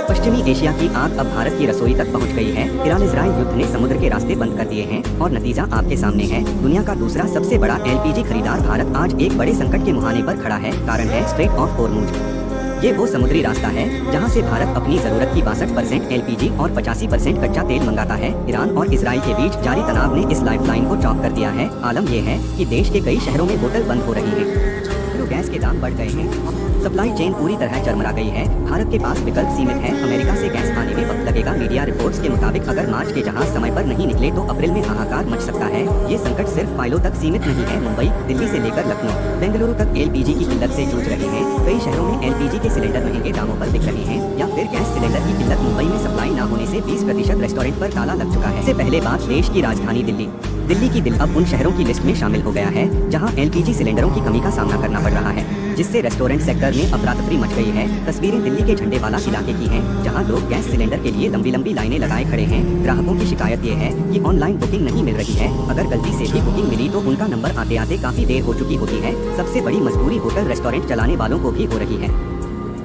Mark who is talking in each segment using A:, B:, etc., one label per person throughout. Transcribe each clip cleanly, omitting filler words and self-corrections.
A: पश्चिमी एशिया की आग अब भारत की रसोई तक पहुंच गई है। ईरान इजराइल युद्ध ने समुद्र के रास्ते बंद कर दिए हैं और नतीजा आपके सामने है। दुनिया का दूसरा सबसे बड़ा एलपीजी खरीदार भारत आज एक बड़े संकट के मुहाने पर खड़ा है। कारण है स्ट्रेट ऑफ हॉर्मुज। ये वो समुद्री रास्ता है जहां से भारत अपनी जरूरत की 62% एलपीजी और 85% कच्चा तेल मंगाता है। ईरान और इजराइल के बीच जारी तनाव ने इस लाइफलाइन को चौक कर दिया है। आलम यह है कि देश के कई शहरों में बोतल बंद हो रही है, तो गैस के दाम बढ़ गए हैं। सप्लाई चेन पूरी तरह चरमरा गई है। भारत के पास विकल्प सीमित है। अमेरिका से गैस आने में वक्त लगेगा। मीडिया रिपोर्ट्स के मुताबिक अगर मार्च के जहाज समय पर नहीं निकले तो अप्रैल में हाहाकार मच सकता है। ये संकट सिर्फ फाइलों तक सीमित नहीं है। मुंबई, दिल्ली से लेकर लखनऊ, बेंगलुरु तक एलपीजी की किल्लत से जूझ रहे हैं। कई शहरों में एलपीजी के सिलेंडर महंगे दामों पर बिक रहे हैं या फिर गैस सिलेंडर की किल्लत। मुंबई में सप्लाई न होने से 20% रेस्टोरेंट पर ताला लग चुका है। इससे पहले बात देश की राजधानी दिल्ली की दिल अब उन शहरों की लिस्ट में शामिल हो गया है जहां एलपीजी सिलेंडरों की कमी का सामना करना पड़ रहा है, जिससे रेस्टोरेंट सेक्टर में अफरा तफरी मच गई है। तस्वीरें दिल्ली के झंडेवाला इलाके की हैं, जहां लोग गैस सिलेंडर के लिए लंबी लंबी लाइनें लगाए खड़े हैं। ग्राहकों की शिकायत ये है कि ऑनलाइन बुकिंग नहीं मिल रही है। अगर गलती से भी बुकिंग मिली तो उनका नंबर आते आते काफी देर हो चुकी होती है। सबसे बड़ी मजबूरी होटल रेस्टोरेंट चलाने वालों को भी हो रही है।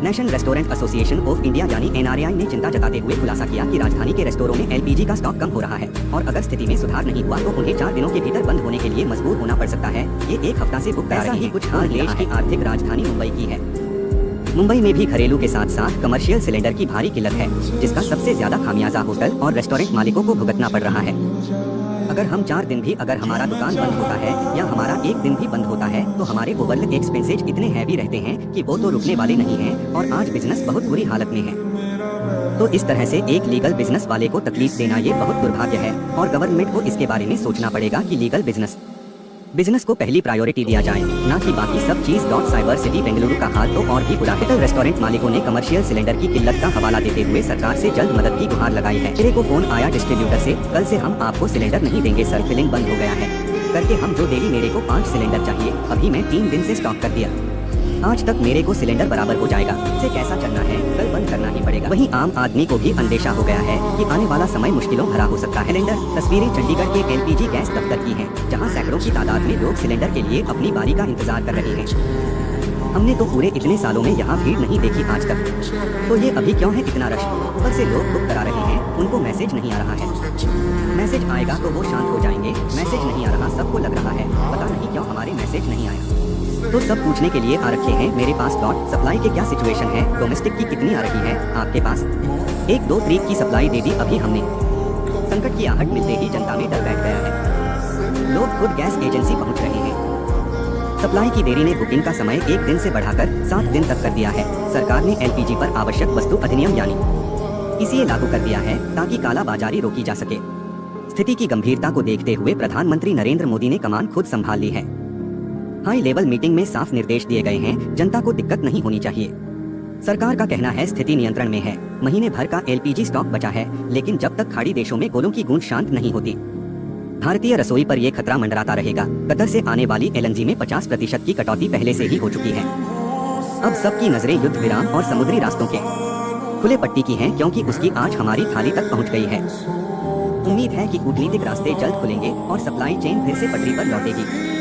A: National restaurant association of India यानी एनआरएआई ने चिंता जताते हुए खुलासा किया कि राजधानी के रेस्टोरों में एलपीजी का स्टॉक कम हो रहा है और अगर स्थिति में सुधार नहीं हुआ तो उन्हें 4 दिनों के भीतर बंद होने के लिए मजबूर होना पड़ सकता है। ये एक हफ्ता से बुक करा रही है। कुछ हाल देश की आर्थिक राजधानी मुंबई की है। मुंबई में भी घरेलू के साथ साथ कमर्शियल सिलेंडर की भारी किल्लत है, जिसका सबसे ज्यादा खामियाजा होटल और रेस्टोरेंट मालिकों को भुगतना पड़ रहा है। अगर हम 4 दिन भी अगर हमारा दुकान बंद होता है या हमारा 1 दिन भी बंद होता है तो हमारे ओवरहेड एक्सपेंसेज इतने हैवी रहते हैं कि वो तो रुकने वाले नहीं हैं और आज बिजनेस बहुत बुरी हालत में है। तो इस तरह से एक लीगल बिजनेस वाले को तकलीफ देना ये बहुत दुर्भाग्य है और गवर्नमेंट को इसके बारे में सोचना पड़ेगा कि लीगल बिजनेस को पहली प्रायोरिटी दिया जाए, ना कि बाकी सब चीज। साइबर सिटी बेंगलुरु का हाल तो और भी बुरा है। होटल रेस्टोरेंट मालिकों ने कमर्शियल सिलेंडर की किल्लत का हवाला देते हुए सरकार से जल्द मदद की गुहार लगाई है। मेरे को फोन आया डिस्ट्रीब्यूटर से, कल से हम आपको सिलेंडर नहीं देंगे सर, फिलिंग बंद हो गया है करके हम जो देरी मेरे को 5 सिलेंडर चाहिए, अभी मैं 3 दिन से स्टॉक कर दिया, आज तक मेरे को सिलेंडर बराबर हो जाएगा। इसे कैसा चलना है, कल बंद करना ही पड़ेगा। वहीं आम आदमी को भी अंदेशा हो गया है कि आने वाला समय मुश्किलों भरा हो सकता है। सिलेंडर तस्वीरें चंडीगढ़ के एलपीजी गैस दफ्तर की हैं, जहां सैकड़ों की तादाद में लोग सिलेंडर के लिए अपनी बारी का इंतजार कर रहे हैं। हमने तो पूरे इतने सालों में यहाँ भीड़ नहीं देखी आज तक, तो ये अभी क्यों है इतना रश? ऊपर से लोग बुक करा रहे हैं, उनको मैसेज नहीं आ रहा है। मैसेज आएगा तो वो शांत हो जाएंगे। मैसेज नहीं आ रहा, सबको लग रहा है पता नहीं क्यों हमारे मैसेज नहीं आया। तो सब पूछने के लिए आ रखे हैं मेरे पास डॉट सप्लाई के क्या सिचुएशन है, डोमेस्टिक की कितनी आ रही है आपके पास। 1-2 तारीख की सप्लाई दे दी अभी हमने। संकट की आहट मिलते ही जनता में डर बैठ गया है। लोग खुद गैस एजेंसी पहुंच रहे हैं। सप्लाई की देरी ने बुकिंग का समय 1 दिन से बढ़ाकर 7 दिन तक कर दिया है। सरकार ने एलपीजी पर आवश्यक वस्तु अधिनियम यानी इसे लागू कर दिया है ताकि कालाबाजारी रोकी जा सके। स्थिति की गंभीरता को देखते हुए प्रधानमंत्री नरेंद्र मोदी ने कमान खुद संभाल ली है। हाई लेवल मीटिंग में साफ निर्देश दिए गए हैं, जनता को दिक्कत नहीं होनी चाहिए। सरकार का कहना है स्थिति नियंत्रण में है, महीने भर का एलपीजी स्टॉक बचा है, लेकिन जब तक खाड़ी देशों में गोलों की गूंज शांत नहीं होती, भारतीय रसोई पर यह खतरा मंडराता रहेगा। कतर से आने वाली एलएनजी में 50% की कटौती पहले से ही हो चुकी है। अब सबकी नजरें युद्ध विराम और समुद्री रास्तों के खुले पट्टी की हैं, क्योंकि उसकी आंच हमारी थाली तक पहुंच गई है। उम्मीद है कि कूटनीतिक रास्ते जल्द खुलेंगे और सप्लाई चेन फिर से पटरी पर लौटेगी।